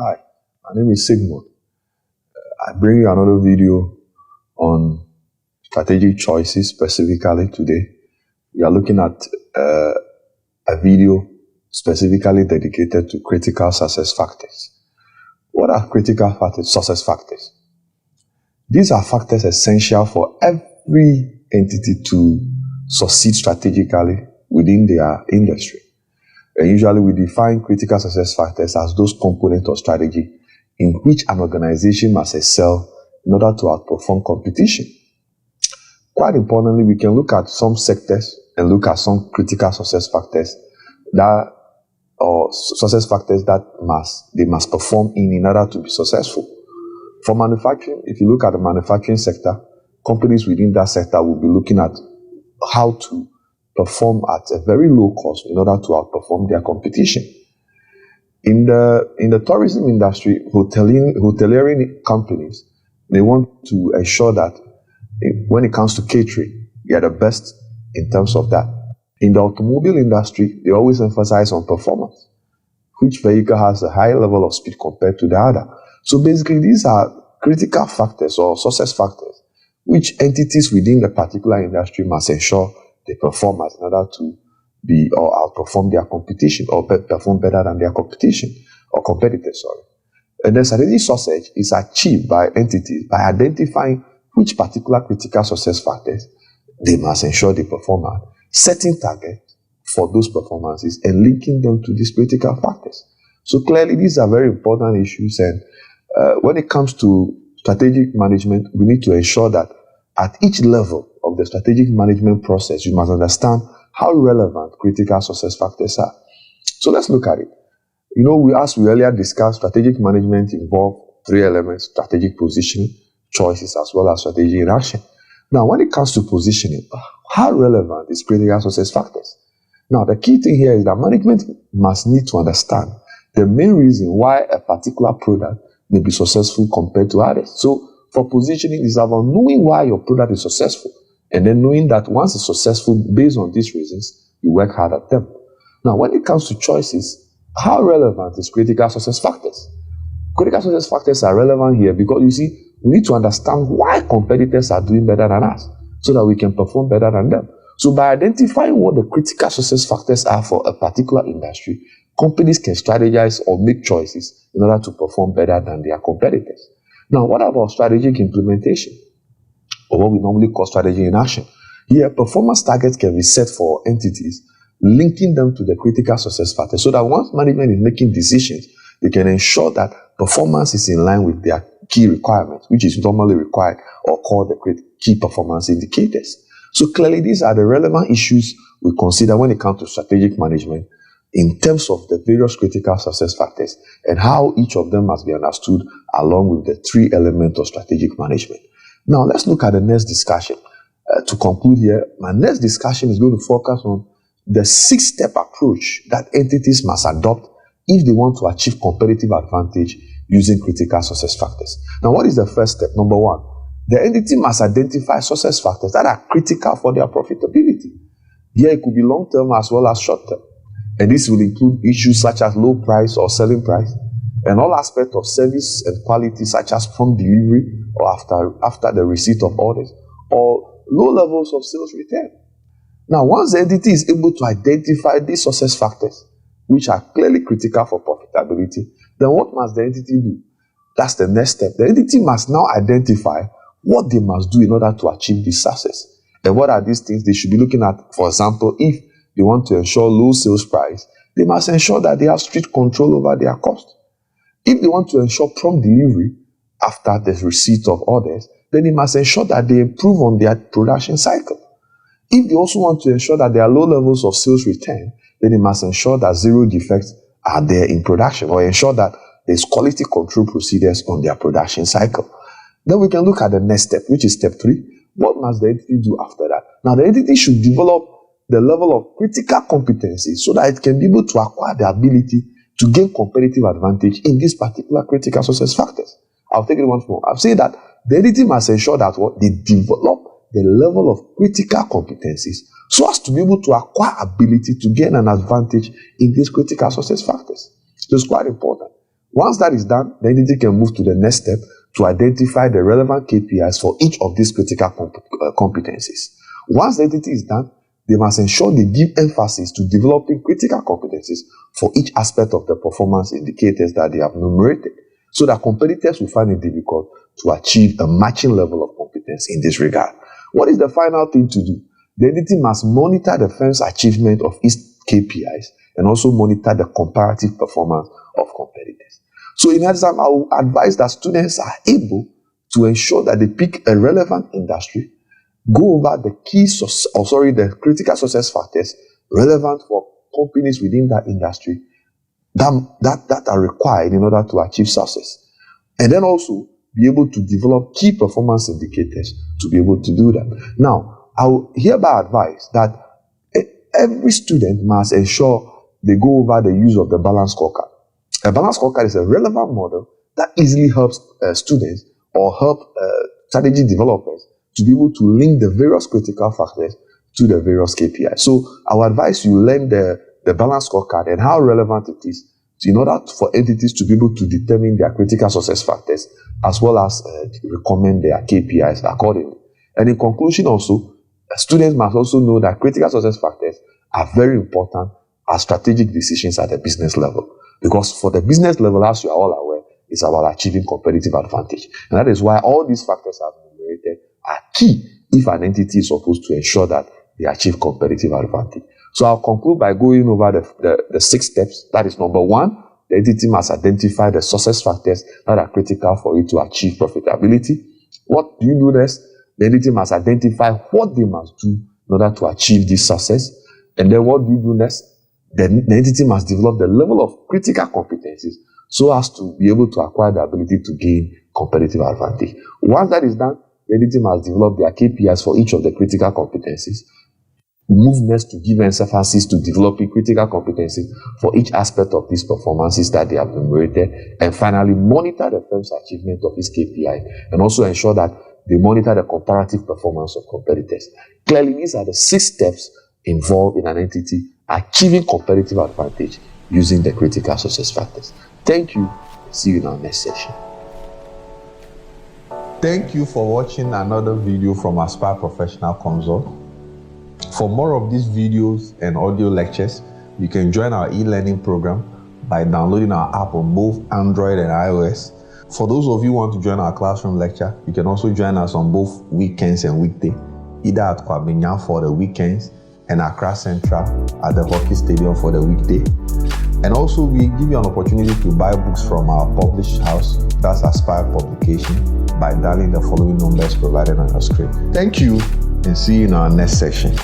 Hi, my name is Sigmund. I bring you another video on strategic choices specifically today. We are looking at a video specifically dedicated to critical success factors. What are critical success factors? These are factors essential for every entity to succeed strategically within their industry. And usually we define critical success factors as those components of strategy in which an organization must excel in order to outperform competition. Quite importantly, we can look at some sectors and look at some critical success factors that they must perform in order to be successful. For manufacturing, if you look at the manufacturing sector, companies within that sector will be looking at how to perform at a very low cost in order to outperform their competition. In the tourism industry, hoteliering companies, they want to ensure that when it comes to catering, they are the best in terms of that. In the automobile industry, they always emphasize on performance. Which vehicle has a high level of speed compared to the other? So basically, these are critical factors or success factors which entities within the particular industry must ensure they perform in order to be or outperform their competition or perform better than their competition or competitors, And the strategic success is achieved by entities by identifying which particular critical success factors they must ensure they perform at, setting targets for those performances and linking them to these critical factors. So clearly, these are very important issues, and when it comes to strategic management, we need to ensure that at each level of the strategic management process, you must understand how relevant critical success factors are. So let's look at it. As we earlier discussed, strategic management involves three elements: strategic positioning, choices, as well as strategy in action. Now, when it comes to positioning, how relevant is critical success factors? Now, the key thing here is that management must need to understand the main reason why a particular product may be successful compared to others. So, for positioning, it's about knowing why your product is successful, and then knowing that once it's successful, based on these reasons, you work hard at them. Now, when it comes to choices, how relevant is critical success factors? Critical success factors are relevant here because, you see, we need to understand why competitors are doing better than us so that we can perform better than them. So by identifying what the critical success factors are for a particular industry, companies can strategize or make choices in order to perform better than their competitors. Now, what about strategic implementation, or what we normally call strategy in action? Here, performance targets can be set for entities, linking them to the critical success factors so that once management is making decisions, they can ensure that performance is in line with their key requirements, which is normally required or called the key performance indicators. So clearly, these are the relevant issues we consider when it comes to strategic management in terms of the various critical success factors and how each of them must be understood along with the three elements of strategic management. Now, let's look at the next discussion. To conclude here, my next discussion is going to focus on the 6-step approach that entities must adopt if they want to achieve competitive advantage using critical success factors. Now, what is the first step? Number one, the entity must identify success factors that are critical for their profitability. Here, it could be long-term as well as short-term. And this will include issues such as low price or selling price, and all aspects of service and quality such as prompt delivery or after the receipt of orders, or low levels of sales return. Now, once the entity is able to identify these success factors, which are clearly critical for profitability, then what must the entity do? That's the next step. The entity must now identify what they must do in order to achieve this success. And what are these things they should be looking at? For example, if they want to ensure low sales price, they must ensure that they have strict control over their cost. If they want to ensure prompt delivery after the receipt of orders, then they must ensure that they improve on their production cycle. If they also want to ensure that there are low levels of sales return, then they must ensure that zero defects are there in production, or ensure that there's quality control procedures on their production cycle. Then we can look at the next step, which is step 3. What must the entity do after that? Now, the entity should develop the level of critical competency so that it can be able to acquire the ability to gain competitive advantage in these particular critical success factors. I'll take it once more. I've said that the entity must ensure that they develop the level of critical competencies so as to be able to acquire ability to gain an advantage in these critical success factors. So it's quite important. Once that is done, the entity can move to the next step to identify the relevant KPIs for each of these critical competencies. Once the entity is done, they must ensure they give emphasis to developing critical competencies for each aspect of the performance indicators that they have enumerated, so that competitors will find it difficult to achieve a matching level of competence in this regard. What is the final thing to do? The entity must monitor the firm's achievement of its KPIs and also monitor the comparative performance of competitors. So in exam, I will advise that students are able to ensure that they pick a relevant industry, go over the the critical success factors relevant for companies within that industry that are required in order to achieve success. And then also be able to develop key performance indicators to be able to do that. Now, I will hereby advise that every student must ensure they go over the use of the balanced scorecard. A balanced scorecard is a relevant model that easily helps students or help strategy developers to be able to link the various critical factors to the various KPIs. So I will advise you learn the balanced scorecard and how relevant it is in order for entities to be able to determine their critical success factors as well as recommend their KPIs accordingly. And in conclusion also, students must also know that critical success factors are very important as strategic decisions at the business level. Because for the business level, as you are all aware, it's about achieving competitive advantage. And that is why all these factors I've enumerated are key if an entity is supposed to ensure that they achieve competitive advantage. So I'll conclude by going over the 6 steps. That is number 1, the entity must identify the success factors that are critical for it to achieve profitability. What do you do next? The entity must identify what they must do in order to achieve this success. And then what do you do next? The entity must develop the level of critical competencies so as to be able to acquire the ability to gain competitive advantage. Once that is done, the entity must develop their KPIs for each of the critical competencies. Move next to give emphasis to developing critical competencies for each aspect of these performances that they have enumerated. And finally, monitor the firm's achievement of its KPI and also ensure that they monitor the comparative performance of competitors. Clearly, these are the 6 steps involved in an entity achieving competitive advantage using the critical success factors. Thank you. See you in our next session. Thank you for watching another video from Aspire Professional Consult. For more of these videos and audio lectures, you can join our e-learning program by downloading our app on both Android and iOS. For those of you who want to join our classroom lecture, you can also join us on both weekends and weekday, either at Kwabenya for the weekends and Accra Central at the Hockey Stadium for the weekday. And also, we give you an opportunity to buy books from our published house, that's Aspire Publication, by dialing the following numbers provided on your screen. Thank you, and see you in our next section.